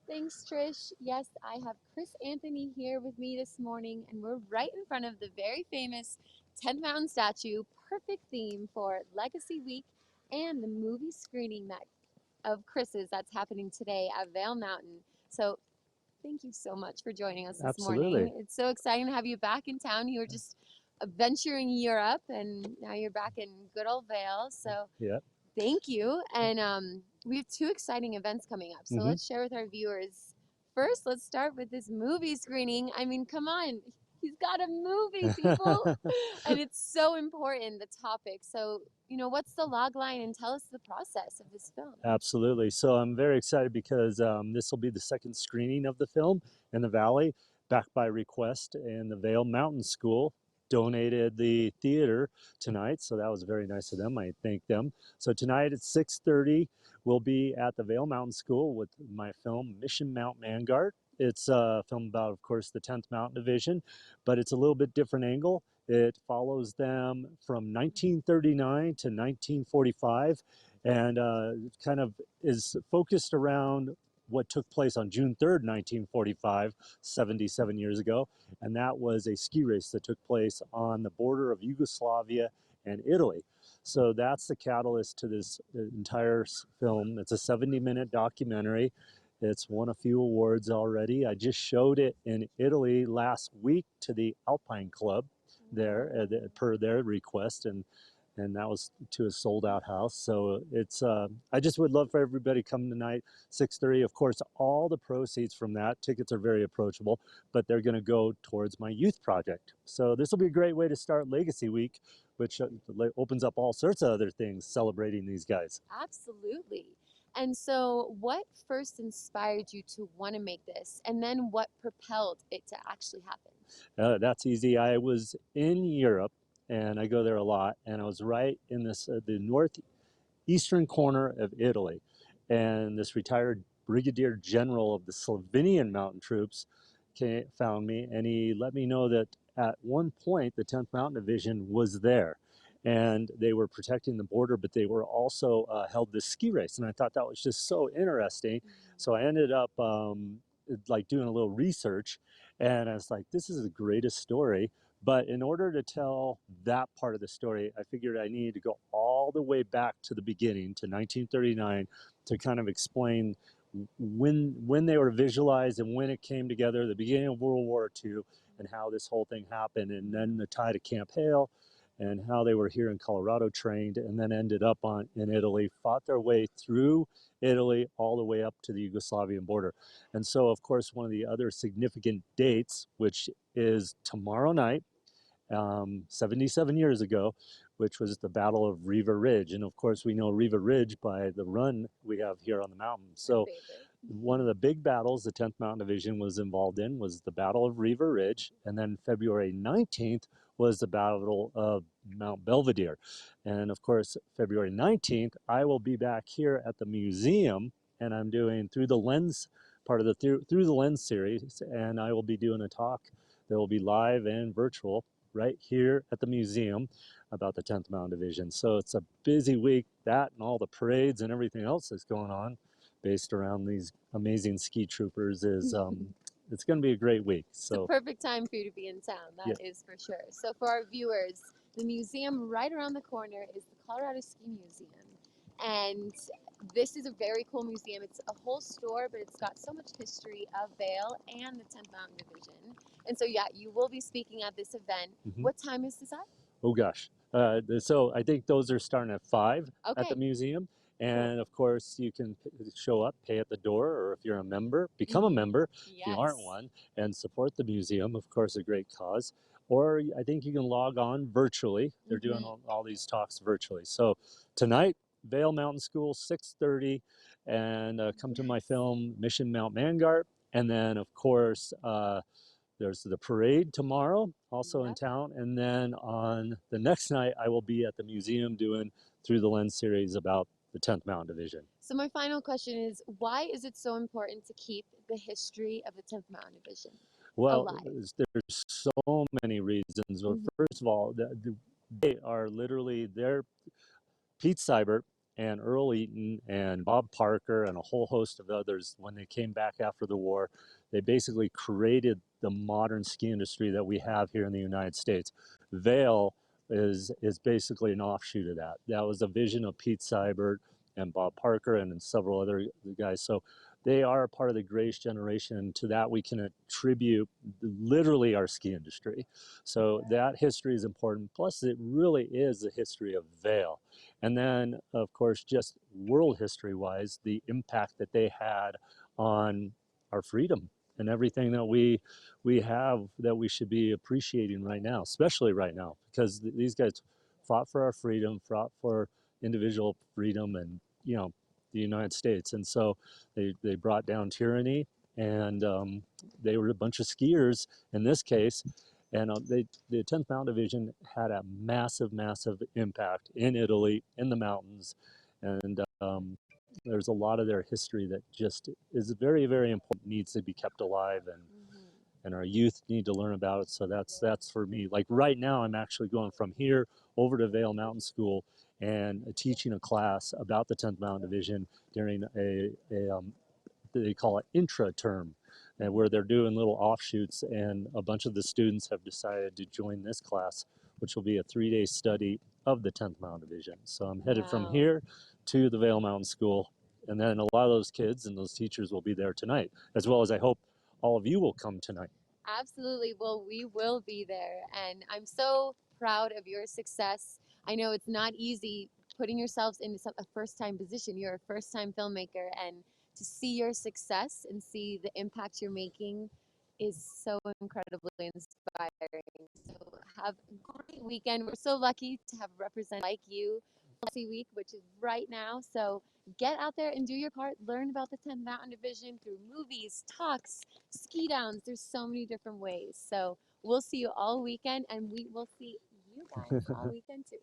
Thanks, Trish. Yes, I have Chris Anthony here with me this morning, and we're right in front of the very famous 10th Mountain statue. Perfect theme for Legacy Week and the movie screening that of Chris's that's happening today at Vail Mountain. So, thank you so much for joining us this Absolutely. morning. It's so exciting to have you back in town. You were just adventuring Europe, and now you're back in good old Vail. So, Yeah. thank you. And we have two exciting events coming up. So hmm let's share with our viewers. First, let's start with this movie screening. I mean, come on. He's got a movie, people. And it's so important, the topic. So, what's the log line and tell us the process of this film? Absolutely. So I'm very excited because this will be the second screening of the film in the Valley, back by request, and the Vail Mountain School donated the theater tonight, so that was very nice of them. I thank them. So tonight at 6:30, we'll be at the Vail Mountain School with my film Mission Mount Mangart. It's a film about, of course, the 10th Mountain Division, but it's a little bit different angle. It follows them from 1939 to 1945, and kind of is focused around what took place on June 3rd, 1945, 77 years ago. And that was a ski race that took place on the border of Yugoslavia and Italy. So that's the catalyst to this entire film. It's a 70-minute documentary. It's won a few awards already. I just showed it in Italy last week to the Alpine Club there per their request, and that was to a sold out house. So it's I just would love for everybody to come tonight, 6:30. Of course, all the proceeds from that, tickets are very approachable, but they're going to go towards my youth project. So this will be a great way to start Legacy Week, which opens up all sorts of other things celebrating these guys. Absolutely. And so, what first inspired you to want to make this? And then, what propelled it to actually happen? That's easy. I was in Europe, and I go there a lot, and I was right in this the northeastern corner of Italy, and this retired brigadier general of the Slovenian mountain troops found me, and he let me know that at one point the 10th Mountain Division was there, and they were protecting the border, but they were also held this ski race, and I thought that was just so interesting. So I ended up like doing a little research, and I was like, this is the greatest story. But in order to tell that part of the story, I figured I needed to go all the way back to the beginning, to 1939, to kind of explain when they were visualized and when it came together, the beginning of World War II, and how this whole thing happened, and then the tie to Camp Hale, and how they were here in Colorado trained, and then ended up in Italy, fought their way through Italy all the way up to the Yugoslavian border. And so, of course, one of the other significant dates, which is tomorrow night, 77 years ago, which was the Battle of Riva Ridge. And of course, we know Riva Ridge by the run we have here on the mountain. So one of the big battles the 10th Mountain Division was involved in was the Battle of Riva Ridge. And then February 19th was the Battle of Mount Belvedere. And of course, February 19th, I will be back here at the museum, and I'm doing Through the Lens, part of the Through the Lens series, and I will be doing a talk that will be live and virtual right here at the museum about the 10th Mountain Division. So it's a busy week, that and all the parades and everything else that's going on based around these amazing ski troopers is it's going to be a great week. The So perfect time for you to be in town, yeah, that is for sure. So for our viewers, the museum right around the corner is the Colorado Ski Museum. And this is a very cool museum. It's a whole store, but it's got so much history of Vail and the 10th Mountain Division. And so, yeah, you will be speaking at this event. What time is this at? oh gosh. So I think those are starting at 5 at the Okay. museum. Cool. And of course, you can show up, pay at the door, or if you're a member, become a member if you aren't Yes. one, and support the museum. Of course, a great cause. Or I think you can log on virtually. They're doing all these talks virtually. So tonight, Vail Mountain School, 6:30, and come to my film Mission Mount Mangart. And then, of course, there's the parade tomorrow, also in town. And then on the next night, I will be at the museum doing Through the Lens series about the 10th Mountain Division. So my final question is, why is it so important to keep the history of the 10th Mountain Division Well, alive? there's so many reasons. Well, first of all, they are literally there. Pete Seibert and Earl Eaton and Bob Parker and a whole host of others, when they came back after the war, they basically created the modern ski industry that we have here in the United States. Vail is basically an offshoot of that. That was a vision of Pete Seibert and Bob Parker and several other guys. So they are a part of the greatest generation. To that, we can attribute literally our ski industry. So that history is important. Plus, it really is the history of Vail. And then, of course, just world history wise, the impact that they had on our freedom and everything that we have that we should be appreciating right now, especially right now, because these guys fought for our freedom, fought for individual freedom, and the United States. And so they brought down tyranny, and they were a bunch of skiers in this case. And the 10th Mountain Division had a massive, massive impact in Italy, in the mountains. And there's a lot of their history that just is very, very important, needs to be kept alive, and our youth need to learn about it. So that's for me. Like right now, I'm actually going from here over to Vail Mountain School and teaching a class about the 10th Mountain Division during a they call it intra term, and where they're doing little offshoots. And a bunch of the students have decided to join this class, which will be a 3-day study of the 10th Mountain Division. So I'm headed from Wow. here to the Vail Mountain School, and then a lot of those kids and those teachers will be there tonight, as well as I hope all of you will come tonight. Absolutely. Well, we will be there. And I'm so proud of your success. I know it's not easy putting yourselves into a first time position. You're a first time filmmaker, and to see your success and see the impact you're making is so incredibly inspiring. So have a great weekend. We're so lucky to have representatives like you Legacy Week, which is right now. So get out there and do your part. Learn about the 10th Mountain Division through movies, talks, ski downs. There's so many different ways. So we'll see you all weekend, and we will see you guys all weekend too.